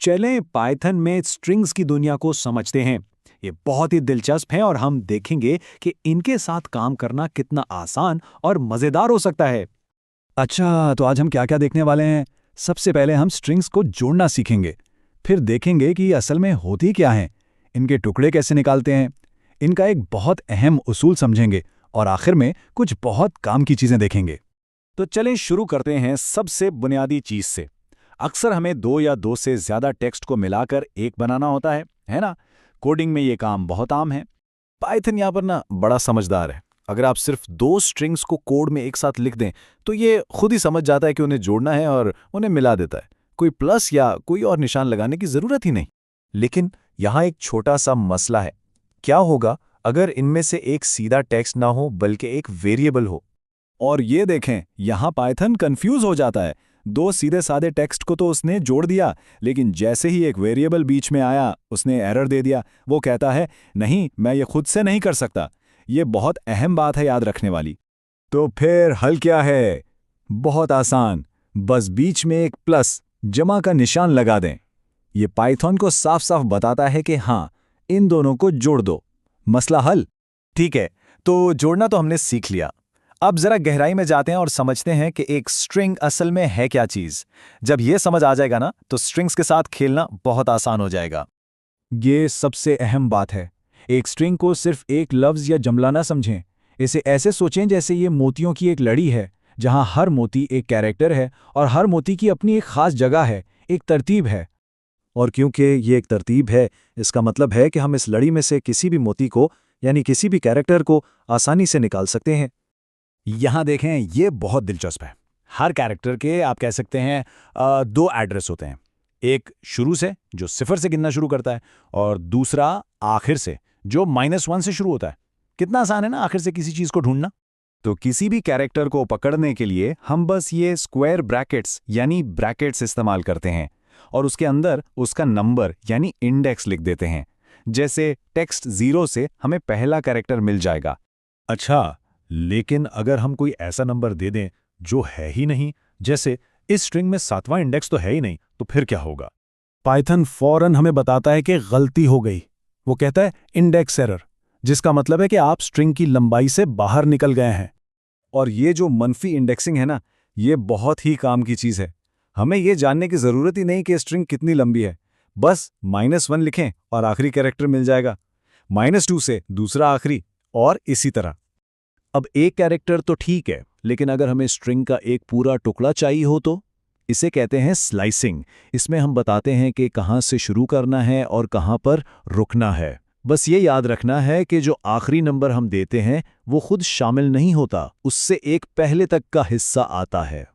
चलें पाइथन में स्ट्रिंग्स की दुनिया को समझते हैं। ये बहुत ही दिलचस्प है और हम देखेंगे कि इनके साथ काम करना कितना आसान और मज़ेदार हो सकता है। अच्छा, तो आज हम क्या क्या देखने वाले हैं? सबसे पहले हम स्ट्रिंग्स को जोड़ना सीखेंगे। फिर देखेंगे कि असल में होती क्या हैं, इनके टुकड़े कैसे निकालते हैं, इनका एक बहुत अहम उसूल समझेंगे और आखिर में कुछ बहुत काम की चीज़ें देखेंगे। तो चलें शुरू करते हैं सबसे बुनियादी चीज़ से। अक्सर हमें दो या दो से ज़्यादा टेक्स्ट को मिलाकर एक बनाना होता है ना? कोडिंग में ये काम बहुत आम है। पाइथन यहाँ पर ना बड़ा समझदार है। अगर आप सिर्फ दो स्ट्रिंग्स को कोड में एक साथ लिख दें तो ये खुद ही समझ जाता है कि उन्हें जोड़ना है और उन्हें मिला देता है। कोई प्लस या कोई और निशान लगाने की ज़रूरत ही नहीं। लेकिन यहाँ एक छोटा सा मसला है। क्या होगा अगर इनमें से एक सीधा टेक्स्ट ना हो बल्कि एक वेरिएबल हो? और ये देखें, यहाँ पाइथन कंफ्यूज हो जाता है। दो सीधे सादे टेक्स्ट को तो उसने जोड़ दिया, लेकिन जैसे ही एक वेरिएबल बीच में आया उसने एरर दे दिया। वो कहता है नहीं, मैं ये खुद से नहीं कर सकता। ये बहुत अहम बात है याद रखने वाली। तो फिर हल क्या है? बहुत आसान, बस बीच में एक प्लस जमा का निशान लगा दें। ये पाइथन को साफ साफ बताता है कि हाँ, इन दोनों को जोड़ दो। मसला हल। ठीक है, तो जोड़ना तो हमने सीख लिया। अब जरा गहराई में जाते हैं और समझते हैं कि एक स्ट्रिंग असल में है क्या चीज़। जब ये समझ आ जाएगा ना, तो स्ट्रिंग्स के साथ खेलना बहुत आसान हो जाएगा। ये सबसे अहम बात है। एक स्ट्रिंग को सिर्फ एक लफ्ज़ या जुमला ना समझें। इसे ऐसे सोचें जैसे ये मोतियों की एक लड़ी है, जहां हर मोती एक कैरेक्टर है और हर मोती की अपनी एक खास जगह है, एक तरतीब है। और क्योंकि ये एक तरतीब है, इसका मतलब है कि हम इस लड़ी में से किसी भी मोती को यानी किसी भी कैरेक्टर को आसानी से निकाल सकते हैं। यहाँ देखें, ये बहुत दिलचस्प है। हर कैरेक्टर के आप कह सकते हैं दो एड्रेस होते हैं। एक शुरू से जो 0 से गिनना शुरू करता है और दूसरा आखिर से जो -1 से शुरू होता है। कितना आसान है ना आखिर से किसी चीज़ को ढूंढना। तो किसी भी कैरेक्टर को पकड़ने के लिए हम बस ये स्क्वायर ब्रैकेट्स यानी ब्रैकेट्स इस्तेमाल करते हैं और उसके अंदर उसका नंबर यानी इंडेक्स लिख देते हैं। जैसे टेक्स्ट 0 से हमें पहला कैरेक्टर मिल जाएगा। अच्छा, लेकिन अगर हम कोई ऐसा नंबर दे दें जो है ही नहीं, जैसे इस स्ट्रिंग में 7वां इंडेक्स तो है ही नहीं, तो फिर क्या होगा? पाइथन फौरन हमें बताता है कि गलती हो गई। वो कहता है इंडेक्स एरर, जिसका मतलब है कि आप स्ट्रिंग की लंबाई से बाहर निकल गए हैं। और ये जो मनफी इंडेक्सिंग है ना, ये बहुत ही काम की चीज़ है। हमें ये जानने की ज़रूरत ही नहीं कि स्ट्रिंग कितनी लंबी है। बस -1 लिखें और आखिरी कैरेक्टर मिल जाएगा। -2 से दूसरा आखिरी और इसी तरह। अब एक कैरेक्टर तो ठीक है, लेकिन अगर हमें स्ट्रिंग का एक पूरा टुकड़ा चाहिए हो तो? इसे कहते हैं स्लाइसिंग। इसमें हम बताते हैं कि कहाँ से शुरू करना है और कहाँ पर रुकना है। बस ये याद रखना है कि जो आखिरी नंबर हम देते हैं वो खुद शामिल नहीं होता, उससे एक पहले तक का हिस्सा आता है।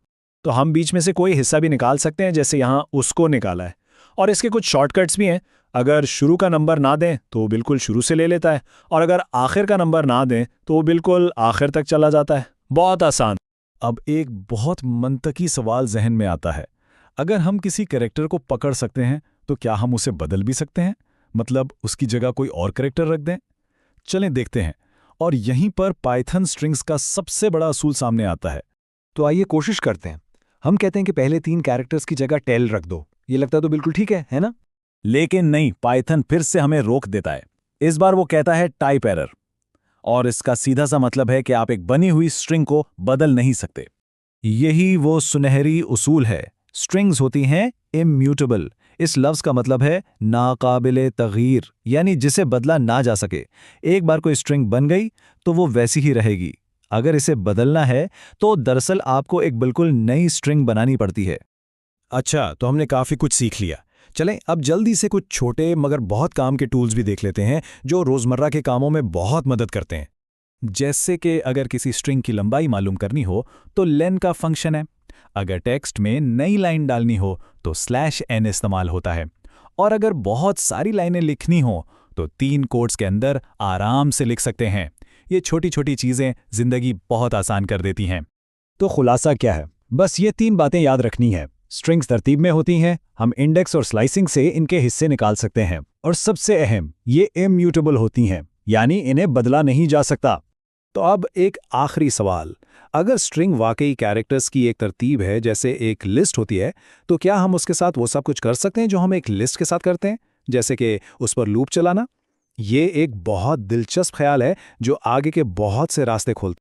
तो हम बीच में से कोई हिस्सा भी निकाल सकते हैं, जैसे यहाँ उसको निकाला है। और इसके कुछ शॉर्टकट्स भी हैं। अगर शुरू का नंबर ना दें तो वो बिल्कुल शुरू से ले लेता है, और अगर आखिर का नंबर ना दें तो वो बिल्कुल आखिर तक चला जाता है। बहुत आसान। अब एक बहुत मंतकी सवाल जहन में आता है। अगर हम किसी कैरेक्टर को पकड़ सकते हैं तो क्या हम उसे बदल भी सकते हैं? मतलब उसकी जगह कोई और कैरेक्टर रख दें? चलें देखते हैं। और यहीं पर पाइथन स्ट्रिंग्स का सबसे बड़ा असूल सामने आता है। तो आइए कोशिश करते हैं। हम कहते हैं कि पहले 3 कैरेक्टर्स की जगह टेल रख दो। ये लगता तो बिल्कुल ठीक है ना? लेकिन नहीं, पाइथन फिर से हमें रोक देता है। इस बार वो कहता है टाइप एरर, और इसका सीधा सा मतलब है कि आप एक बनी हुई स्ट्रिंग को बदल नहीं सकते। यही वो सुनहरी उसूल है। स्ट्रिंग्स होती हैं इम्यूटेबल। इस लफ्ज़ का मतलब है नाकाबिले तगयीर, यानी जिसे बदला ना जा सके। एक बार कोई स्ट्रिंग बन गई तो वो वैसी ही रहेगी। अगर इसे बदलना है तो दरअसल आपको एक बिल्कुल नई स्ट्रिंग बनानी पड़ती है। अच्छा, तो हमने काफ़ी कुछ सीख लिया। चलें अब जल्दी से कुछ छोटे मगर बहुत काम के टूल्स भी देख लेते हैं जो रोज़मर्रा के कामों में बहुत मदद करते हैं। जैसे कि अगर किसी स्ट्रिंग की लंबाई मालूम करनी हो तो लेन का फंक्शन है। अगर टेक्स्ट में नई लाइन डालनी हो तो /n इस्तेमाल होता है। और अगर बहुत सारी लाइनें लिखनी हो तो 3 कोट्स के अंदर आराम से लिख सकते हैं। ये छोटी छोटी चीज़ें ज़िंदगी बहुत आसान कर देती हैं। तो खुलासा क्या है? बस ये 3 बातें याद रखनी है। स्ट्रिंग्स तरतीब में होती हैं, हम इंडेक्स और स्लाइसिंग से इनके हिस्से निकाल सकते हैं, और सबसे अहम, ये इम्यूटेबल होती हैं, यानी इन्हें बदला नहीं जा सकता। तो अब एक आखिरी सवाल, अगर स्ट्रिंग वाकई कैरेक्टर्स की एक तरतीब है, जैसे एक लिस्ट होती है, तो क्या हम उसके साथ वो सब कुछ कर सकते हैं जो हम एक लिस्ट के साथ करते हैं, जैसे कि उस पर लूप चलाना? ये एक बहुत दिलचस्प ख्याल है जो आगे के बहुत से रास्ते खोलता है।